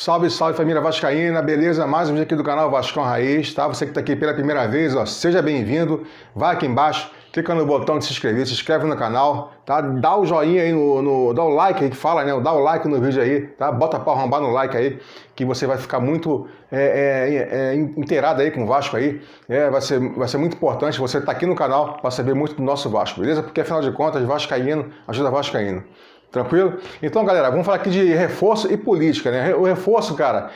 Salve, salve família vascaína, beleza? Mais um vídeo aqui do canal Vascão Raiz, tá? Você que tá aqui pela primeira vez, ó, seja bem-vindo. Vai aqui embaixo, clica no botão de se inscreve no canal, tá? Dá o joinha aí, dá o like aí que fala, né? Dá o like no vídeo aí, tá? Bota pra arrombar no like aí, que você vai ficar muito inteirado aí com o Vasco aí. Vai ser muito importante você tá aqui no canal para saber muito do nosso Vasco, beleza? Porque afinal de contas, vascaíno ajuda vascaíno. Tranquilo? Então, galera, vamos falar aqui de reforço e política, né? O reforço, cara,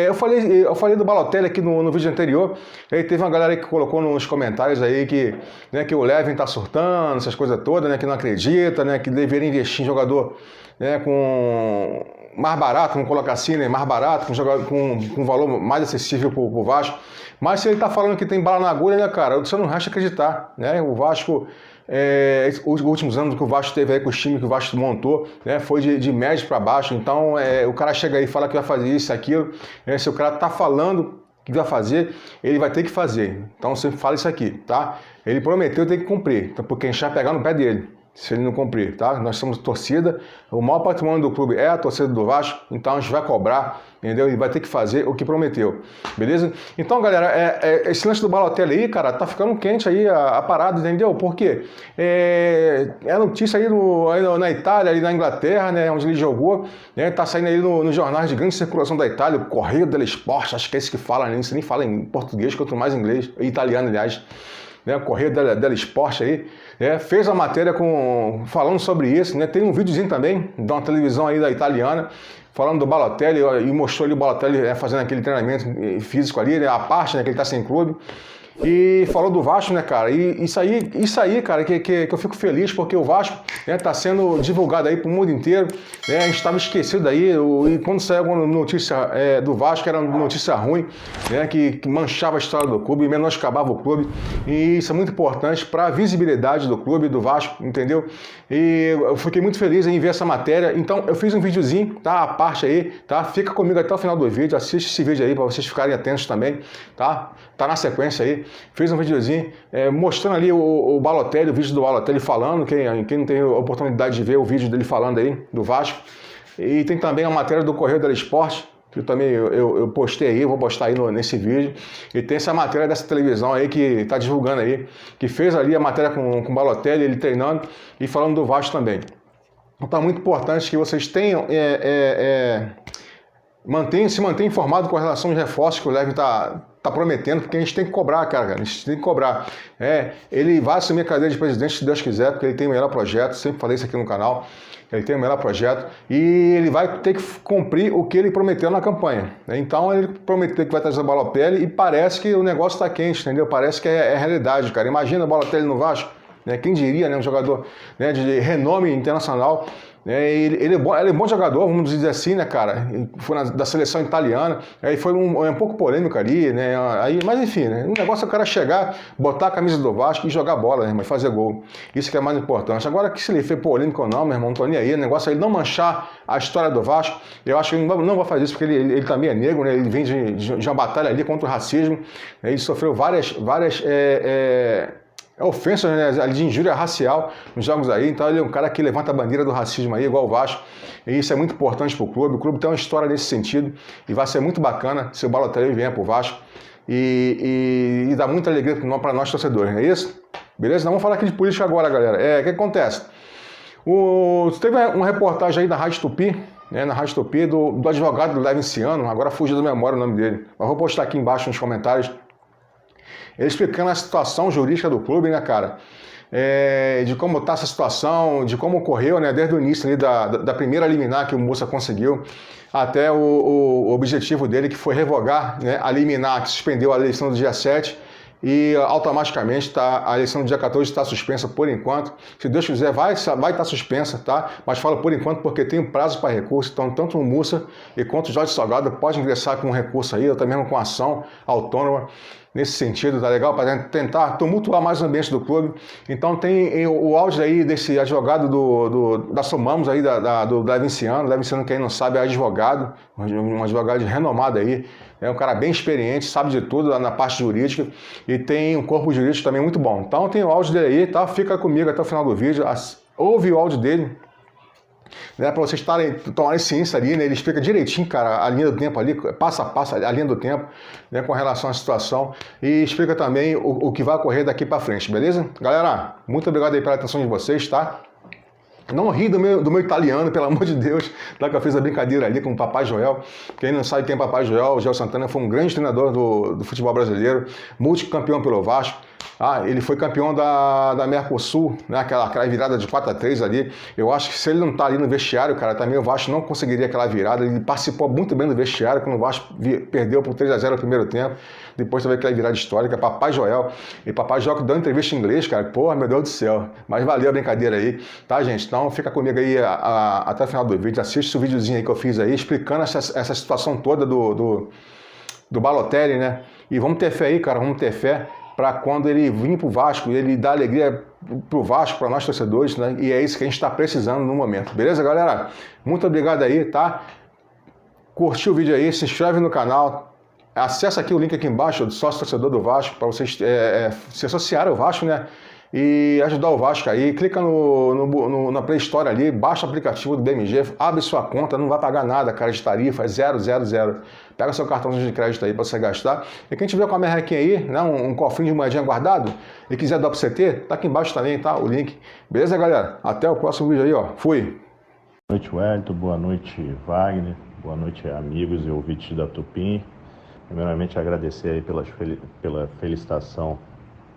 eu falei do Balotelli aqui no vídeo anterior, e aí teve uma galera aí que colocou nos comentários aí que, né, que o Levin tá surtando, essas coisas todas, né, que não acredita, né, que deveria investir em jogador, né, com mais barato, vamos colocar assim, né, mais barato, com um valor mais acessível pro Vasco. Mas se ele tá falando que tem bala na agulha, né, cara, você não resta acreditar, né? O Vasco, os últimos anos que o Vasco teve aí com os times que o Vasco montou, né, foi de médio para baixo. Então, o cara chega aí e fala que vai fazer isso, aquilo. Se o cara tá falando que vai fazer, ele vai ter que fazer. Então, você fala isso aqui, tá? Ele prometeu, tem que cumprir. Então, porque a gente vai pegar no pé dele se ele não cumprir, tá? Nós somos torcida, o maior patrimônio do clube é a torcida do Vasco, então a gente vai cobrar, entendeu? Ele vai ter que fazer o que prometeu, beleza? Então, galera, esse lance do Balotelli aí, cara, tá ficando quente aí a parada, entendeu? Porque é notícia aí na Itália, ali na Inglaterra, né, onde ele jogou, né, tá saindo aí nos jornais de grande circulação da Itália, o Correio dello Sport, acho que é esse que fala, né? Você nem fala em português, quanto mais inglês, italiano, aliás. Né, Correio dello Sport aí, fez a matéria falando sobre isso, né, tem um videozinho também de uma televisão aí da italiana, falando do Balotelli, e mostrou ali o Balotelli fazendo aquele treinamento físico ali, né, a parte, né, que ele tá sem clube. E falou do Vasco, né, cara? E isso aí, cara, que eu fico feliz, porque o Vasco, né, tá sendo divulgado aí pro mundo inteiro, né? A gente estava esquecido aí, e quando saiu alguma notícia do Vasco, era uma notícia ruim, né, que manchava a história do clube, menoscabava o clube, e isso é muito importante para a visibilidade do clube, do Vasco, entendeu? E eu fiquei muito feliz em ver essa matéria, então eu fiz um videozinho, tá? A parte aí, tá? Fica comigo até o final do vídeo, assiste esse vídeo aí para vocês ficarem atentos também, tá? Tá na sequência aí. Fiz um videozinho mostrando ali o Balotelli, o vídeo do Balotelli falando, quem não tem a oportunidade de ver o vídeo dele falando aí, do Vasco. E tem também a matéria do Correio dello Sport, que também eu postei aí, vou postar aí nesse vídeo. E tem essa matéria dessa televisão aí que tá divulgando aí, que fez ali a matéria com o Balotelli, ele treinando e falando do Vasco também. Então é muito importante que vocês tenham... se mantenha informado com relação aos reforços que o Levin tá prometendo, porque a gente tem que cobrar, cara, a gente tem que cobrar. Ele vai assumir a cadeira de presidente, se Deus quiser, porque ele tem o melhor projeto, sempre falei isso aqui no canal, ele tem o melhor projeto, e ele vai ter que cumprir o que ele prometeu na campanha. Então ele prometeu que vai trazer o Balotelli, e parece que o negócio tá quente, entendeu? Parece que é realidade, cara. Imagina o Balotelli no Vasco, né? Quem diria, né? Um jogador, né, de renome internacional. Ele é bom jogador, vamos dizer assim, né, cara? Foi da seleção italiana, aí foi um pouco polêmico ali, né? Mas enfim, né? O negócio é o cara chegar, botar a camisa do Vasco e jogar bola, né, mas fazer gol. Isso que é mais importante. Agora, que se ele fez polêmico ou não, meu irmão, não tô nem aí. O negócio é ele não manchar a história do Vasco. Eu acho que ele não vai fazer isso, porque ele também é negro, né? Ele vem de uma batalha ali contra o racismo. Ele sofreu várias ofensas, né, de injúria racial nos jogos aí, então ele é um cara que levanta a bandeira do racismo aí, igual o Vasco, e isso é muito importante pro clube. O clube tem uma história nesse sentido, e vai ser muito bacana se o Balotelli vier pro Vasco, e dá muita alegria para nós torcedores, não é isso? Beleza? Então vamos falar aqui de política agora, galera. O que acontece? Teve uma reportagem aí da Rádio Tupi, né, na Rádio Tupi, do advogado do Levinciano, agora fugiu da memória o nome dele, mas vou postar aqui embaixo nos comentários, ele explicando a situação jurídica do clube, né, cara? De como está essa situação, de como ocorreu, né, desde o início ali da primeira liminar que o Mussa conseguiu, até o objetivo dele, que foi revogar, né, a liminar que suspendeu a eleição do dia 7, e automaticamente a eleição do dia 14 está suspensa por enquanto. Se Deus quiser, vai estar suspensa, tá? Mas falo por enquanto porque tem um prazo para recurso, então tanto o Mussa quanto o Jorge Salgado pode ingressar com um recurso aí, ou também com ação autônoma nesse sentido, tá legal? Para tentar tumultuar mais o ambiente do clube. Então tem o áudio aí desse advogado da Somamos aí, do Levinciano. Levinciano, quem não sabe, é advogado, um advogado renomado aí, é um cara bem experiente, sabe de tudo lá na parte jurídica, e tem um corpo jurídico também muito bom. Então tem o áudio dele aí, tá? Fica comigo até o final do vídeo, ouve o áudio dele, Né, para vocês tomarem ciência ali, né, ele explica direitinho, cara, a linha do tempo ali, passo a passo, a linha do tempo, né, com relação à situação, e explica também o que vai ocorrer daqui para frente, beleza? Galera, muito obrigado aí pela atenção de vocês, tá? Não ri do meu italiano, pelo amor de Deus, tá, que eu fiz a brincadeira ali com o Papai Joel. Quem não sabe quem é Papai Joel, o Joel Santana foi um grande treinador do futebol brasileiro, multicampeão pelo Vasco. Ele foi campeão da Mercosul, né? Aquela virada de 4-3 ali. Eu acho que se ele não tá ali no vestiário, cara, também o Vasco não conseguiria aquela virada. Ele participou muito bem do vestiário, quando o Vasco perdeu por 3-0 no primeiro tempo. Depois teve aquela virada histórica, Papai Joel. E Papai Joel que deu entrevista em inglês, cara. Porra, meu Deus do céu. Mas valeu a brincadeira aí, tá, gente? Então fica comigo aí até o final do vídeo. Assiste o videozinho aí que eu fiz aí, explicando essa situação toda do Balotelli, né? E vamos ter fé aí, cara, vamos ter fé para quando ele vir pro Vasco, ele dá alegria pro Vasco, para nós torcedores, né? E é isso que a gente está precisando no momento. Beleza, galera? Muito obrigado aí, tá? Curtiu o vídeo aí, se inscreve no canal, acessa aqui o link aqui embaixo do sócio torcedor do Vasco, para vocês se associarem ao Vasco, né? E ajudar o Vasco aí, clica na Play Store ali, baixa o aplicativo do BMG, abre sua conta, não vai pagar nada, cara, de tarifa, é 000. Pega seu cartãozinho de crédito aí para você gastar. E quem tiver com a merrequinha aí, né, um cofrinho de moedinha guardado, e quiser dar para você ter, tá aqui embaixo também, tá? O link. Beleza, galera? Até o próximo vídeo aí, ó. Fui! Boa noite, Wellington. Boa noite, Wagner. Boa noite, amigos e ouvintes da Tupim. Primeiramente, agradecer aí pela felicitação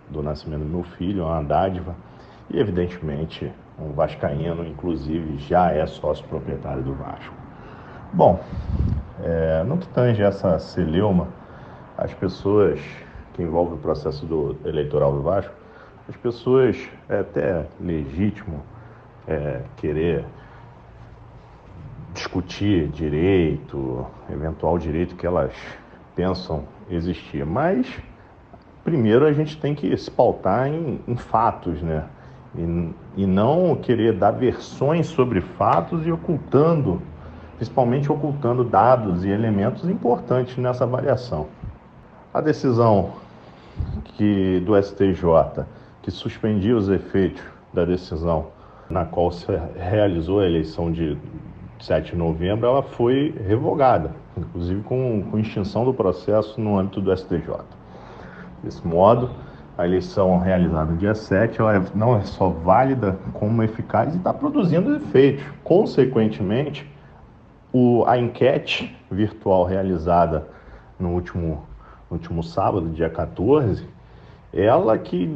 do nascimento do meu filho, é uma dádiva. E, evidentemente, um vascaíno, inclusive, já é sócio proprietário do Vasco. Bom, no que tange essa celeuma, as pessoas que envolvem o processo eleitoral do Vasco, as pessoas, é até legítimo querer discutir direito, eventual direito que elas pensam existir, mas primeiro a gente tem que se pautar em fatos, né? E não querer dar versões sobre fatos e principalmente ocultando dados e elementos importantes nessa avaliação. A decisão do STJ, que suspendia os efeitos da decisão na qual se realizou a eleição de 7 de novembro, ela foi revogada, inclusive com extinção do processo no âmbito do STJ. Desse modo, a eleição realizada no dia 7 ela não é só válida, como eficaz e está produzindo efeitos. Consequentemente, a enquete virtual realizada no último sábado, dia 14, ela que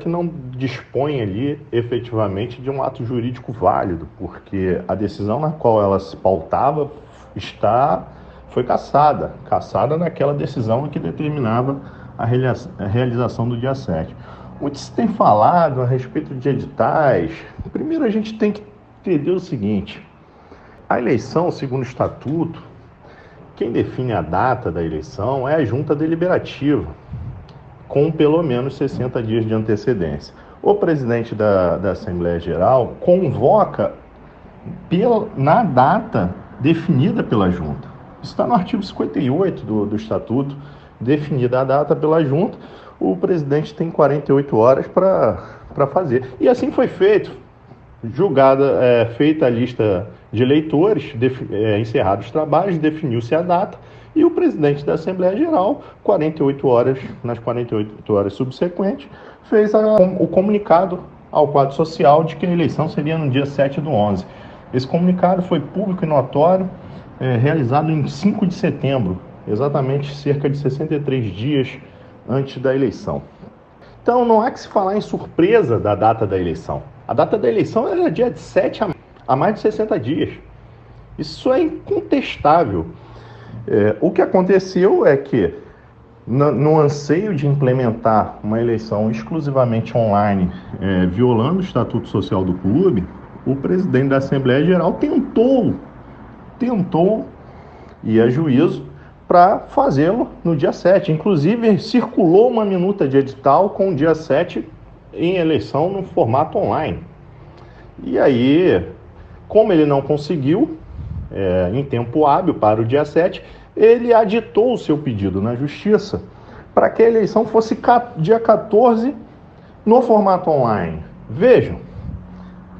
não dispõe ali efetivamente de um ato jurídico válido, porque a decisão na qual ela se pautava foi cassada naquela decisão que determinava a realização do dia 7. Muito se tem falado a respeito de editais. Primeiro a gente tem que entender o seguinte: a eleição, segundo o estatuto, quem define a data da eleição é a junta deliberativa, com pelo menos 60 dias de antecedência. O presidente da Assembleia Geral convoca na data definida pela junta. Isso está no artigo 58 do estatuto, definida a data pela junta, o presidente tem 48 horas para fazer. E assim foi feito. Feita a lista de eleitores, encerrados os trabalhos, definiu-se a data e o presidente da Assembleia Geral, nas 48 horas subsequentes, fez o comunicado ao quadro social de que a eleição seria no dia 7/11. Esse comunicado foi público e notório, realizado em 5 de setembro, exatamente cerca de 63 dias antes da eleição. Então não há que se falar em surpresa da data da eleição. A data da eleição era dia 7 há mais de 60 dias. Isso é incontestável. O que aconteceu é que, no anseio de implementar uma eleição exclusivamente online, violando o Estatuto Social do clube, o presidente da Assembleia Geral tentou ir a juízo para fazê-lo no dia 7. Inclusive, circulou uma minuta de edital com o dia 7 em eleição no formato online. E aí, como ele não conseguiu, em tempo hábil para o dia 7, ele aditou o seu pedido na Justiça para que a eleição fosse dia 14 no formato online. Vejam,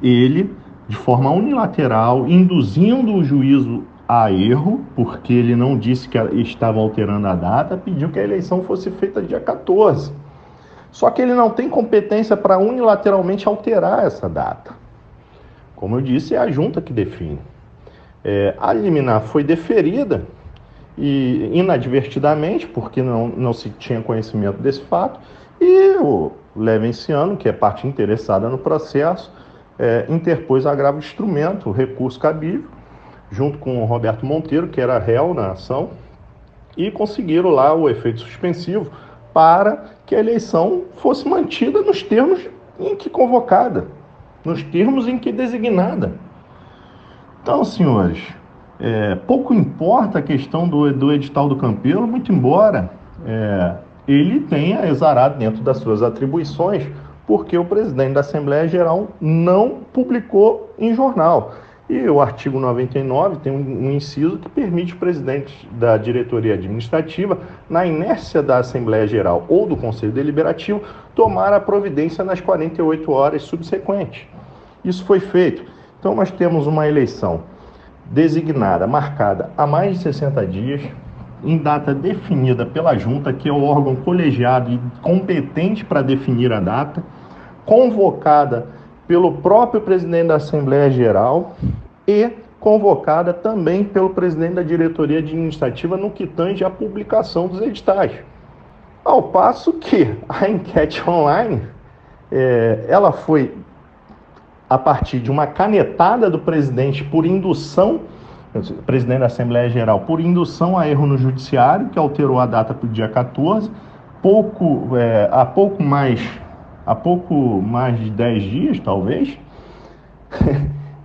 ele de forma unilateral, induzindo o juízo a erro, porque ele não disse que estava alterando a data, pediu que a eleição fosse feita dia 14. Só que ele não tem competência para unilateralmente alterar essa data. Como eu disse, é a junta que define. A liminar foi deferida e inadvertidamente, porque não se tinha conhecimento desse fato, e o Levenciano, que é parte interessada no processo, interpôs agravo de instrumento, o recurso cabível, junto com o Roberto Monteiro, que era réu na ação, e conseguiram lá o efeito suspensivo para que a eleição fosse mantida nos termos em que convocada, nos termos em que designada. Então, senhores, pouco importa a questão do edital do Campelo, muito embora ele tenha exarado dentro das suas atribuições, porque o presidente da Assembleia Geral não publicou em jornal. E o artigo 99 tem um inciso que permite o presidente da diretoria administrativa, na inércia da Assembleia Geral ou do Conselho Deliberativo, tomar a providência nas 48 horas subsequentes. Isso foi feito. Então nós temos uma eleição designada, marcada há mais de 60 dias, em data definida pela junta, que é o órgão colegiado e competente para definir a data, convocada pelo próprio presidente da Assembleia Geral e convocada também pelo presidente da diretoria administrativa no que tange à publicação dos editais. Ao passo que a enquete online, ela foi a partir de uma canetada do presidente por indução, presidente da Assembleia Geral, por indução a erro no judiciário, que alterou a data para o dia 14, há pouco mais de 10 dias, talvez,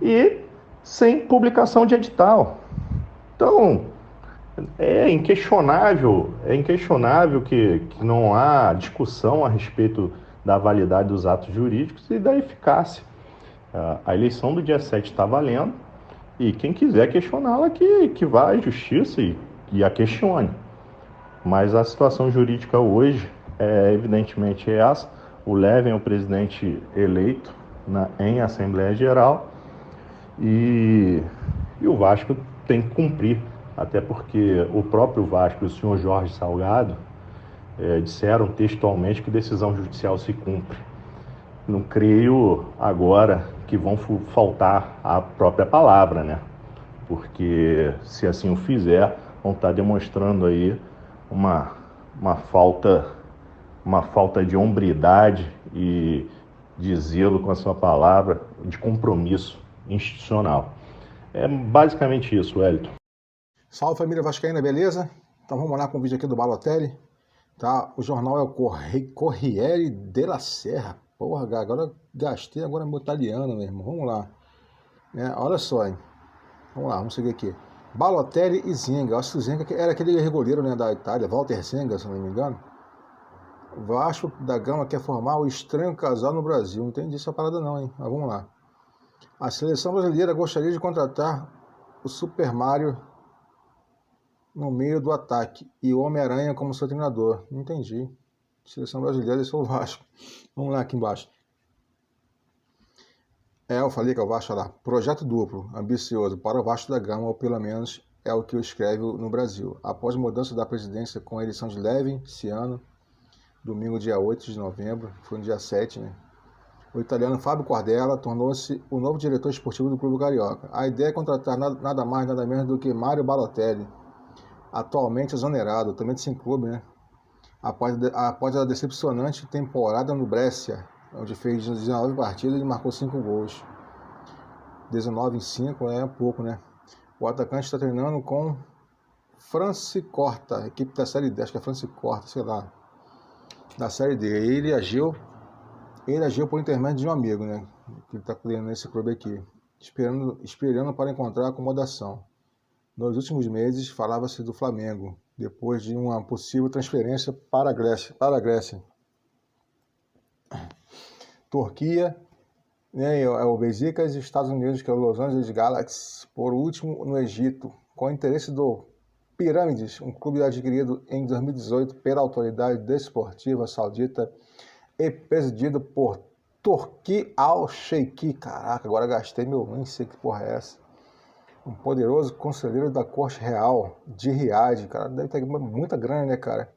e sem publicação de edital. Então, é inquestionável que não há discussão a respeito da validade dos atos jurídicos e da eficácia. A eleição do dia 7 está valendo, e quem quiser questioná-la que vá à justiça e a questione. Mas a situação jurídica hoje evidentemente essa. O Leven é o presidente eleito em Assembleia Geral e o Vasco tem que cumprir, até porque o próprio Vasco e o senhor Jorge Salgado disseram textualmente que decisão judicial se cumpre. Não creio agora que vão faltar a própria palavra, né? Porque se assim o fizer, vão estar demonstrando aí uma falta de hombridade e de zelo com a sua palavra, de compromisso institucional. É basicamente isso, Wellington. Salve, família vascaína, beleza? Então vamos lá com o vídeo aqui do Balotelli. Tá? O jornal é o Corriere della Sera. Porra, agora gastei agora meu italiano, meu irmão. Vamos lá. Olha só, hein? Vamos lá, vamos seguir aqui. Balotelli e Zenga. Acho que o Zenga era aquele regoleiro, né, da Itália, Walter Zenga, se não me engano. Vasco da Gama quer formar o estranho casal no Brasil. Não entendi essa parada não, hein? Mas vamos lá. A seleção brasileira gostaria de contratar o Super Mario no meio do ataque e o Homem-Aranha como seu treinador. Não entendi. Seleção brasileira, esse é o Vasco. Vamos lá aqui embaixo. Eu falei que é o Vasco, olha lá. Projeto duplo, ambicioso para o Vasco da Gama, ou pelo menos é o que eu escrevo no Brasil. Após mudança da presidência com a eleição de Leven, esse ano, domingo, dia 8 de novembro, foi no dia 7, né? O italiano Fábio Cordella tornou-se o novo diretor esportivo do Clube Carioca. A ideia é contratar nada mais, nada menos do que Mário Balotelli, atualmente exonerado, também de 5 clubes, né? Após a decepcionante temporada no Brescia, onde fez 19 partidas e marcou 5 gols. 19 em 5 é pouco, né? O atacante está treinando com Francicorta, equipe da Série D, acho que é Francicorta, sei lá, da Série D. Ele agiu por intermédio de um amigo, né? Que está criando nesse clube aqui, esperando para encontrar acomodação. Nos últimos meses, falava-se do Flamengo, depois de uma possível transferência para a Grécia. Turquia, né, o Besiktas e Estados Unidos, que é o Los Angeles Galaxy, por último no Egito, com interesse do Pirâmides, um clube adquirido em 2018 pela autoridade desportiva saudita e presidido por Turki Al-Sheikh. Caraca, agora gastei meu... Nem sei que porra é essa. Um poderoso conselheiro da corte real de Riad. Cara, deve ter muita grana, né, cara?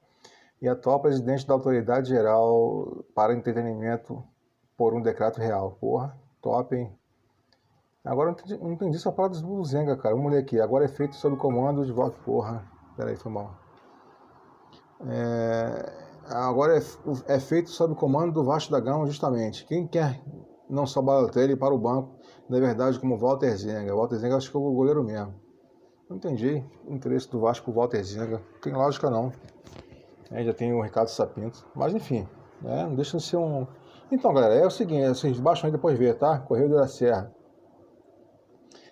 E atual presidente da Autoridade Geral para Entretenimento por um decreto real. Porra, top, hein? Agora não entendi essa parada do Zenga, cara. Vamos ler aqui. Agora é feito sob comando de voto. Porra, peraí, foi mal. Agora é feito sob comando do Vasco da Gama, justamente. Quem quer não só Balotelli para o banco, na verdade, como Walter Zenga. Walter Zenga acho que é o goleiro mesmo. Não entendi o interesse do Vasco por Walter Zenga. Não tem lógica, não. Já tem o Ricardo Sapinto. Mas, enfim, não deixa de ser um... Então, galera, é o seguinte, vocês baixam aí depois ver, tá? Correio da Serra.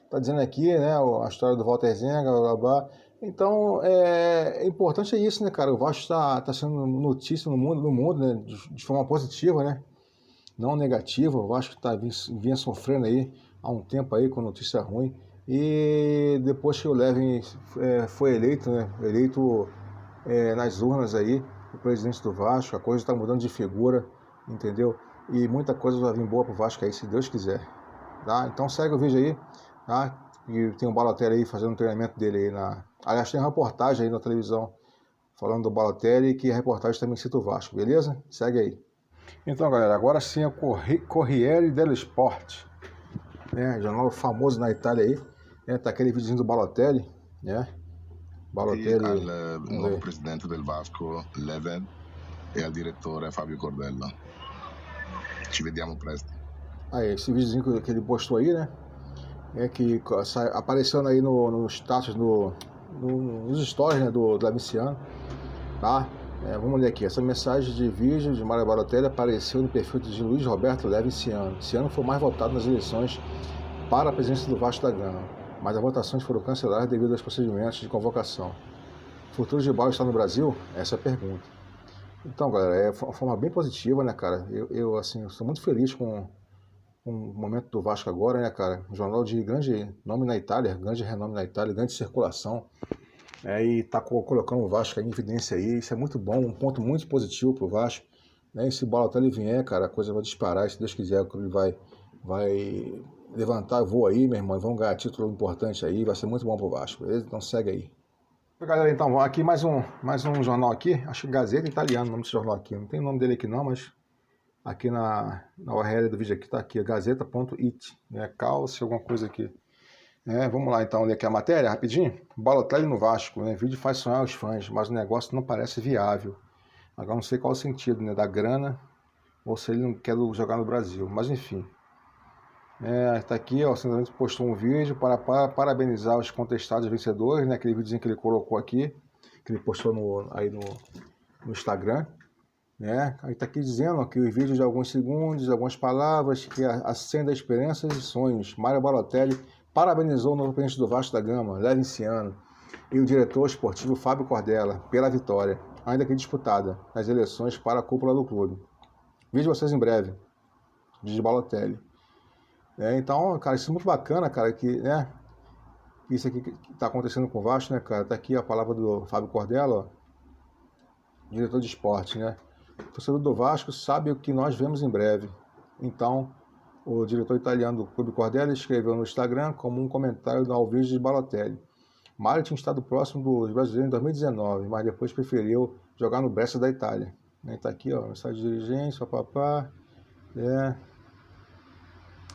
Tá dizendo aqui, né, a história do Walter Zenga, blá, blá, blá. Então, importante é isso, né, cara? O Vasco tá sendo notícia no mundo, né, de forma positiva, né? Não negativa. O Vasco vinha sofrendo aí há um tempo aí com notícia ruim. E depois que o Levin foi eleito, né? Nas urnas aí, o presidente do Vasco, a coisa está mudando de figura, entendeu? E muita coisa vai vir boa pro Vasco aí, se Deus quiser. Tá? Então segue o vídeo aí, tá? E tem um Balotelli aí fazendo um treinamento dele aí Aliás, tem uma reportagem aí na televisão falando do Balotelli, que a reportagem também cita o Vasco, beleza? Segue aí. Então, galera, agora sim é o Corriere dello Sport, né? Jornal famoso na Itália aí, né? Tá aquele videozinho do Balotelli, né? Balotelli, al nuovo presidente del Vasco, Levin, e al direttore Fabio Cordello. Ci vediamo presto. Aí, esse videozinho que ele postou aí, né? Que aparecendo aí no status, nos stories, né, do Laviciano, tá? Vamos ler aqui. Essa mensagem de vídeo de Mário Balotelli apareceu no perfil de Luiz Roberto Laviciano. Esse ano foi mais votado nas eleições para a presidência do Vasco da Gama, mas as votações foram canceladas devido aos procedimentos de convocação. O futuro de Balo está no Brasil? Essa é a pergunta. Então, galera, é uma forma bem positiva, né, cara? Eu sou muito feliz com o momento do Vasco agora, né, cara? Um jornal de grande nome na Itália, grande renome na Itália, grande circulação. E tá colocando o Vasco aí em evidência aí. Isso é muito bom, um ponto muito positivo pro Vasco. E se o Balotelli vier, cara, a coisa vai disparar. Se Deus quiser, ele vai levantar voo aí, meu irmão. Vão ganhar título importante aí. Vai ser muito bom pro Vasco, beleza? Então segue aí. Galera, então, vamos aqui mais um jornal aqui. Acho que Gazeta Italiana, o nome desse jornal aqui. Não tem o nome dele aqui não, mas aqui na URL do vídeo aqui tá aqui, gazeta.it, né? Calce, alguma coisa aqui. Vamos lá então, ler aqui a matéria rapidinho. Balotelli no Vasco, né? Vídeo faz sonhar os fãs, mas o negócio não parece viável. Agora não sei qual o sentido, né? Da grana, ou se ele não quer jogar no Brasil, mas enfim. Tá aqui, ó, o simplesmente postou um vídeo para parabenizar os contestados vencedores, né? Aquele videozinho que ele colocou aqui, que ele postou no Instagram, né? Aí tá aqui dizendo que os vídeos de alguns segundos, algumas palavras, que acende esperanças e sonhos. Mário Balotelli parabenizou o novo presidente do Vasco da Gama, Levinciano, e o diretor esportivo Fábio Cordello pela vitória, ainda que disputada, nas eleições para a cúpula do clube. Vejo vocês em breve. Vídeo de Balotelli. Então, cara, isso é muito bacana, cara, que, né, isso aqui que tá acontecendo com o Vasco, né, cara, tá aqui a palavra do Fábio Cordello, ó, diretor de esporte, né, o torcedor do Vasco sabe o que nós vemos em breve. Então, o diretor italiano do Clube Cordello escreveu no Instagram como um comentário ao vídeo de Balotelli. Mário tinha estado próximo dos brasileiros em 2019, mas depois preferiu jogar no Brescia da Itália. Tá aqui, ó, mensagem de dirigência, papapá,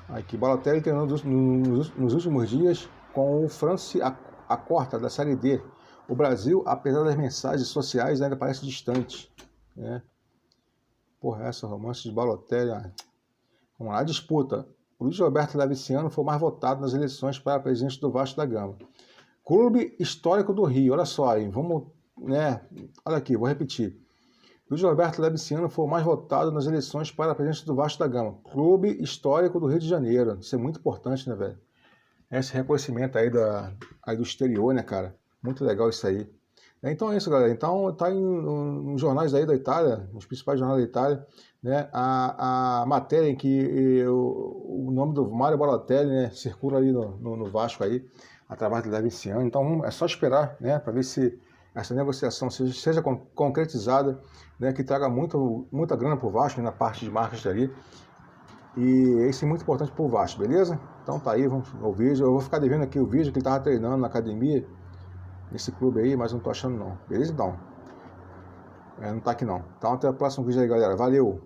Aqui, Balotelli treinou nos últimos dias com o Franciacorta da Série D. O Brasil, apesar das mensagens sociais, ainda parece distante. Porra, essa romance de Balotelli. Vamos lá, a disputa. O Luiz Roberto Laviciano foi mais votado nas eleições para presidente do Vasco da Gama. Clube Histórico do Rio, olha só aí, vamos, né? Olha aqui, vou repetir. Luiz Roberto Laviciano foi o mais votado nas eleições para a presidência do Vasco da Gama. Clube Histórico do Rio de Janeiro. Isso é muito importante, né, velho? Esse reconhecimento aí do exterior, né, cara? Muito legal isso aí. Então é isso, galera. Então tá nos jornais aí da Itália, nos principais jornais da Itália, né, a matéria em que o nome do Mário Balotelli, né, circula ali no Vasco aí, através do Laviciano. Então é só esperar, né, para ver se essa negociação seja concretizada, né, que traga muita grana para o Vasco, né, na parte de marketing ali, E isso é muito importante pro Vasco, beleza? Então tá aí, vamos ao vídeo. Eu vou ficar devendo aqui o vídeo que ele tava treinando na academia, nesse clube aí, mas não tô achando não. Beleza então? Não tá aqui não. Então até o próximo vídeo aí, galera. Valeu!